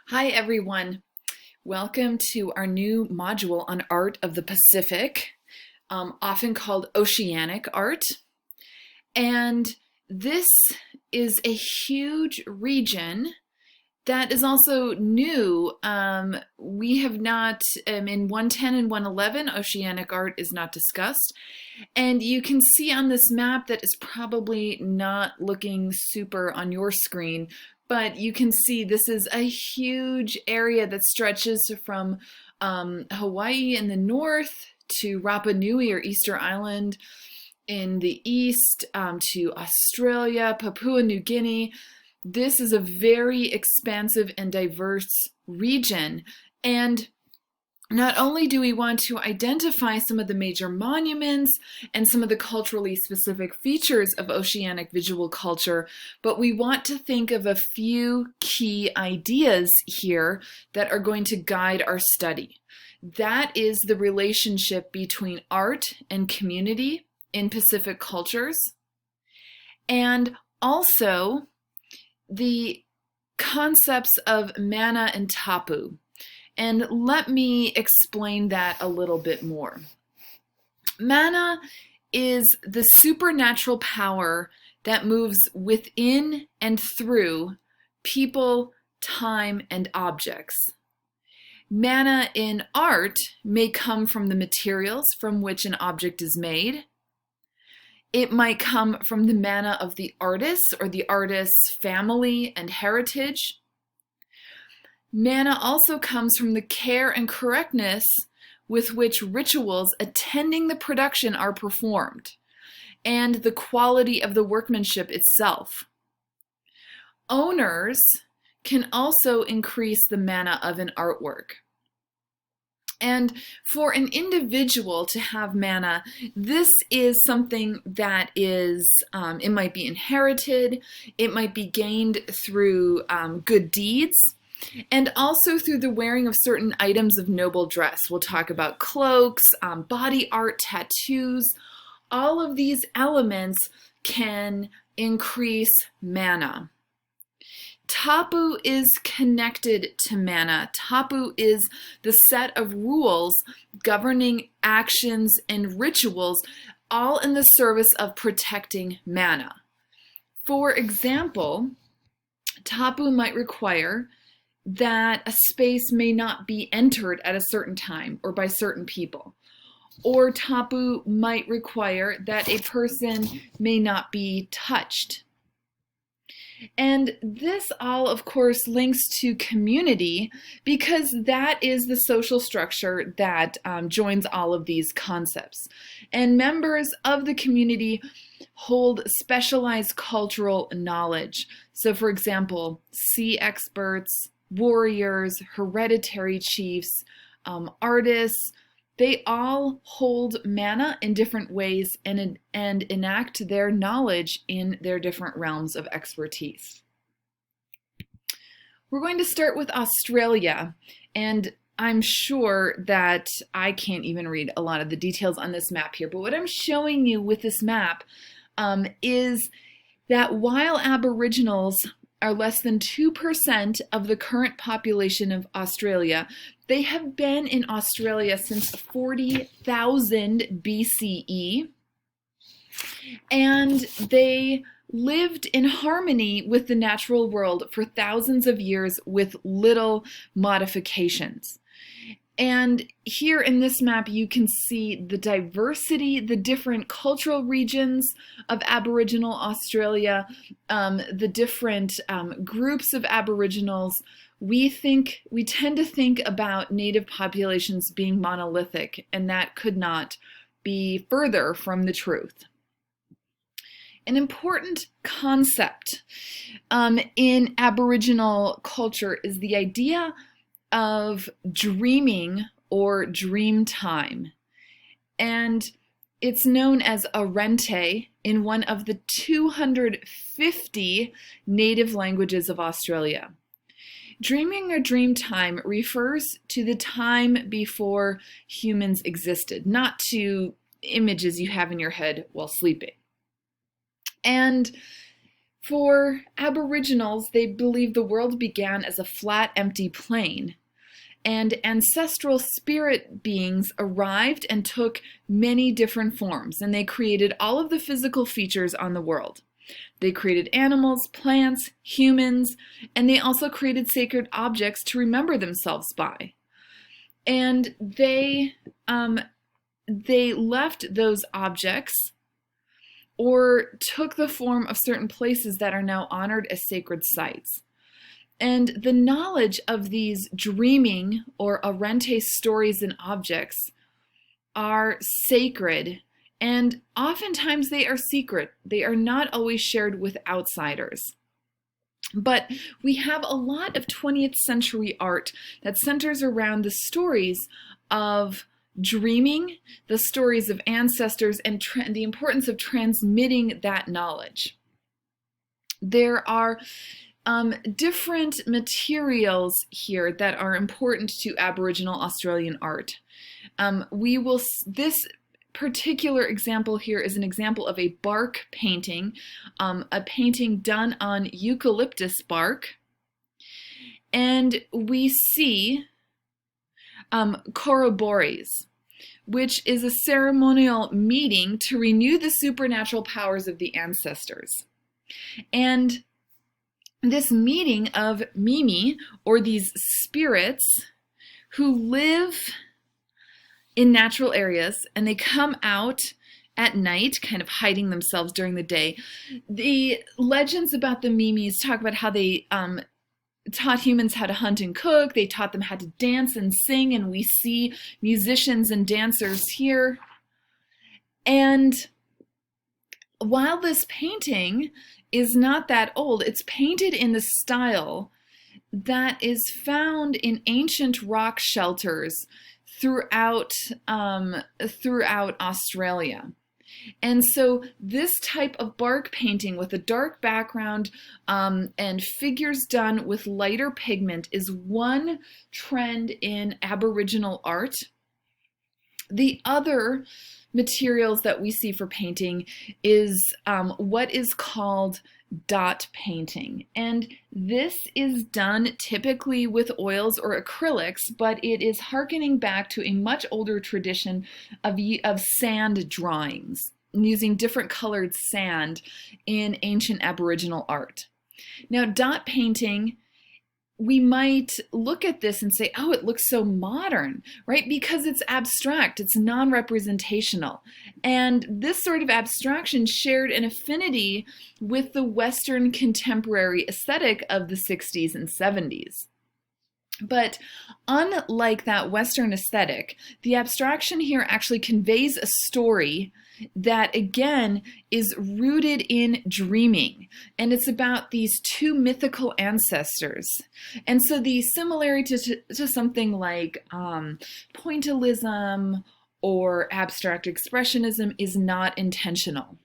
Hi everyone, welcome to our new module on art of the Pacific, often called oceanic art. And this is a huge region that is also new. We have not, in 110 and 111, oceanic art is not discussed. And you can see on this map that is probably not looking super on your screen, but you can see this is a huge area that stretches from Hawaii in the north to Rapa Nui or Easter Island in the east, to Australia, Papua New Guinea. This is a very expansive and diverse region. And not only do we want to identify some of the major monuments and some of the culturally specific features of oceanic visual culture, but we want to think of a few key ideas here that are going to guide our study. That is the relationship between art and community in Pacific cultures, and also the concepts of mana and tapu. And let me explain that a little bit more. Mana is the supernatural power that moves within and through people, time, and objects. Mana in art may come from the materials from which an object is made. It might come from the mana of the artist or the artist's family and heritage. Mana also comes from the care and correctness with which rituals attending the production are performed, and the quality of the workmanship itself. Owners can also increase the mana of an artwork. And for an individual to have mana, this is something that is, it might be inherited, it might be gained through good deeds, and also through the wearing of certain items of noble dress. We'll talk about cloaks, body art, tattoos. All of these elements can increase mana. Tapu is connected to mana. Tapu is the set of rules governing actions and rituals, all in the service of protecting mana. For example, tapu might require that a space may not be entered at a certain time or by certain people. Or tapu might require that a person may not be touched. And this all, of course, links to community because that is the social structure that joins all of these concepts. And members of the community hold specialized cultural knowledge. So, for example, sea experts, warriors, hereditary chiefs, artists, they all hold mana in different ways and enact their knowledge in their different realms of expertise. We're going to start with Australia, and I'm sure that I can't even read a lot of the details on this map here, but what I'm showing you with this map is that while Aboriginals are less than 2% of the current population of Australia, they have been in Australia since 40,000 BCE, and they lived in harmony with the natural world for thousands of years with little modifications. And here in this map, you can see the diversity, the different cultural regions of Aboriginal Australia, the different groups of Aboriginals. We tend to think about native populations being monolithic, and that could not be further from the truth. An important concept in Aboriginal culture is the idea of dreaming or dream time. And it's known as arente in one of the 250 native languages of Australia. Dreaming or dream time refers to the time before humans existed, not to images you have in your head while sleeping. And For Aboriginals, they believe the world began as a flat, empty plain, and ancestral spirit beings arrived and took many different forms, and they created all of the physical features on the world. They created animals, plants, humans, and they also created sacred objects to remember themselves by. And they left those objects or took the form of certain places that are now honored as sacred sites. And the knowledge of these dreaming or Arente stories and objects are sacred, and oftentimes they are secret. They are not always shared with outsiders. But we have a lot of 20th century art that centers around the stories of dreaming, the stories of ancestors, and the importance of transmitting that knowledge. There are different materials here that are important to Aboriginal Australian art. This particular example here is an example of a bark painting, a painting done on eucalyptus bark. And we see corroborees, which is a ceremonial meeting to renew the supernatural powers of the ancestors. And this meeting of Mimi, or these spirits who live in natural areas, and they come out at night, kind of hiding themselves during the day. The legends about the Mimis talk about how they taught humans how to hunt and cook. They taught them how to dance and sing, and we see musicians and dancers here. And while this painting is not that old, it's painted in the style that is found in ancient rock shelters throughout Australia. And so this type of bark painting with a dark background and figures done with lighter pigment is one trend in Aboriginal art. The other materials that we see for painting is what is called dot painting. And this is done typically with oils or acrylics, but it is hearkening back to a much older tradition of sand drawings, using different colored sand in ancient Aboriginal art. Now, dot painting, we might look at this and say, oh, it looks so modern, right? Because it's abstract, it's non-representational. And this sort of abstraction shared an affinity with the Western contemporary aesthetic of the 60s and 70s. But unlike that Western aesthetic, the abstraction here actually conveys a story that, again, is rooted in dreaming. And it's about these two mythical ancestors. And so the similarity to something like pointillism or abstract expressionism is not intentional.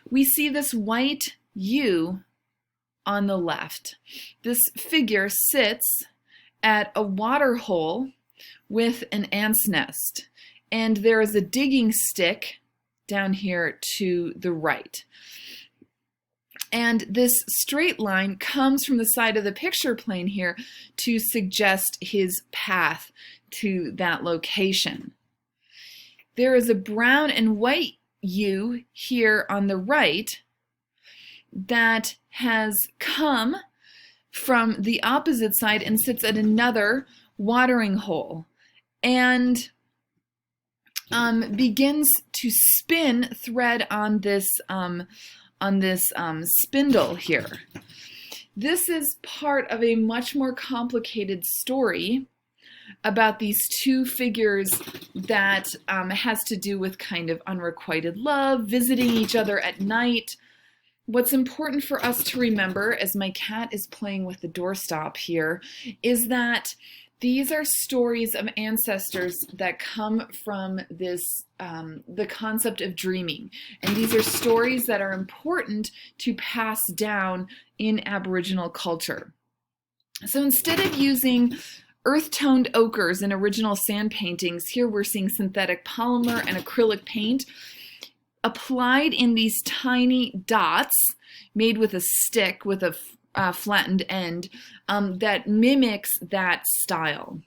We see this white U on the left. This figure sits at a water hole with an ant's nest, and there is a digging stick down here to the right. And this straight line comes from the side of the picture plane here to suggest his path to that location. There is a brown and white U here on the right that has come from the opposite side and sits at another watering hole and begins to spin thread on this spindle here. This is part of a much more complicated story about these two figures that has to do with kind of unrequited love, visiting each other at night. What's important for us to remember, as my cat is playing with the doorstop here, is that these are stories of ancestors that come from this, the concept of dreaming. And these are stories that are important to pass down in Aboriginal culture. So instead of using earth-toned ochres in original sand paintings, here we're seeing synthetic polymer and acrylic paint. applied in these tiny dots made with a stick with a flattened end that mimics that style.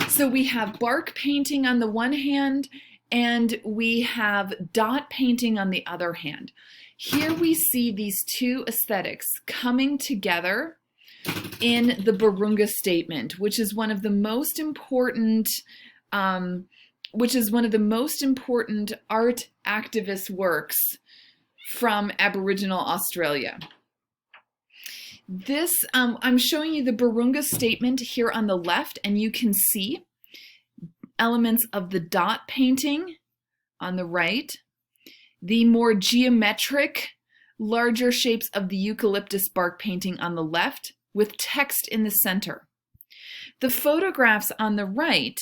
So we have bark painting on the one hand, and we have dot painting on the other hand. Here we see these two aesthetics coming together in the Burunga Statement, which is one of the most important art activist works from Aboriginal Australia. This, I'm showing you the Burunga Statement here on the left, and you can see elements of the dot painting on the right, the more geometric, larger shapes of the eucalyptus bark painting on the left, with text in the center. The photographs on the right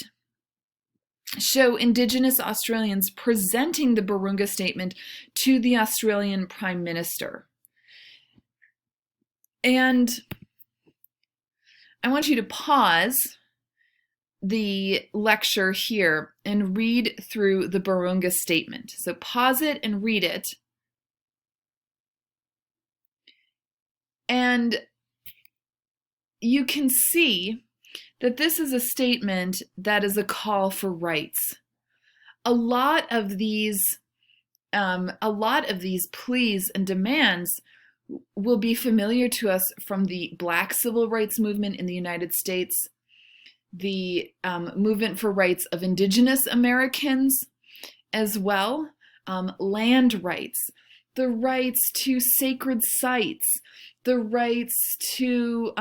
show Indigenous Australians presenting the Burunga Statement to the Australian Prime Minister. And I want you to pause the lecture here and read through the Burunga Statement. So pause it and read it. And you can see that this is a statement that is a call for rights. A lot of these pleas and demands will be familiar to us from the Black civil rights movement in the United States, the movement for rights of Indigenous Americans as well, land rights, the rights to sacred sites, the rights to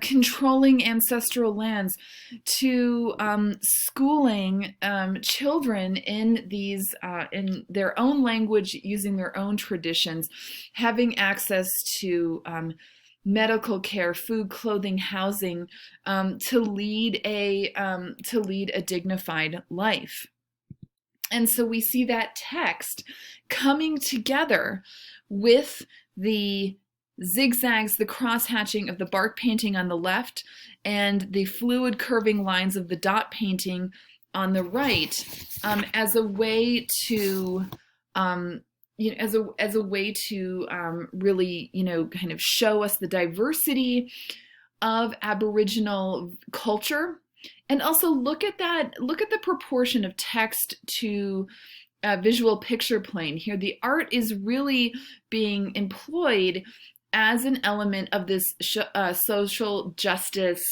controlling ancestral lands, to schooling children in these in their own language, using their own traditions, having access to medical care, food, clothing, housing, to lead a dignified life. And so we see that text coming together with the zigzags, the cross-hatching of the bark painting on the left, and the fluid curving lines of the dot painting on the right, as a way to really, kind of show us the diversity of Aboriginal culture, and also look at the proportion of text to visual picture plane here. The art is really being employed as an element of this social justice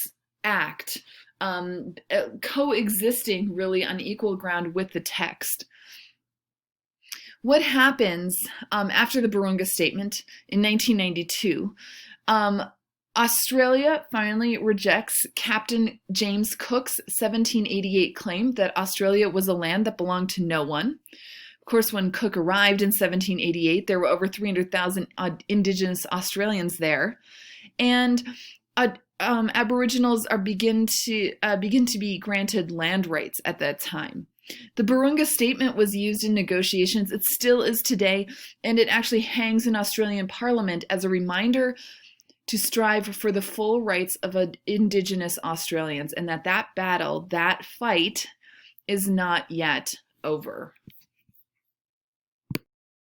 act, coexisting really on equal ground with the text. What happens after the Burunga Statement in 1992? Australia finally rejects Captain James Cook's 1788 claim that Australia was a land that belonged to no one. Of course, when Cook arrived in 1788, there were over 300,000 Indigenous Australians there, and Aboriginals begin to be granted land rights at that time. The Burunga Statement was used in negotiations. It still is today, and it actually hangs in Australian Parliament as a reminder to strive for the full rights of Indigenous Australians, and that battle, that fight, is not yet over.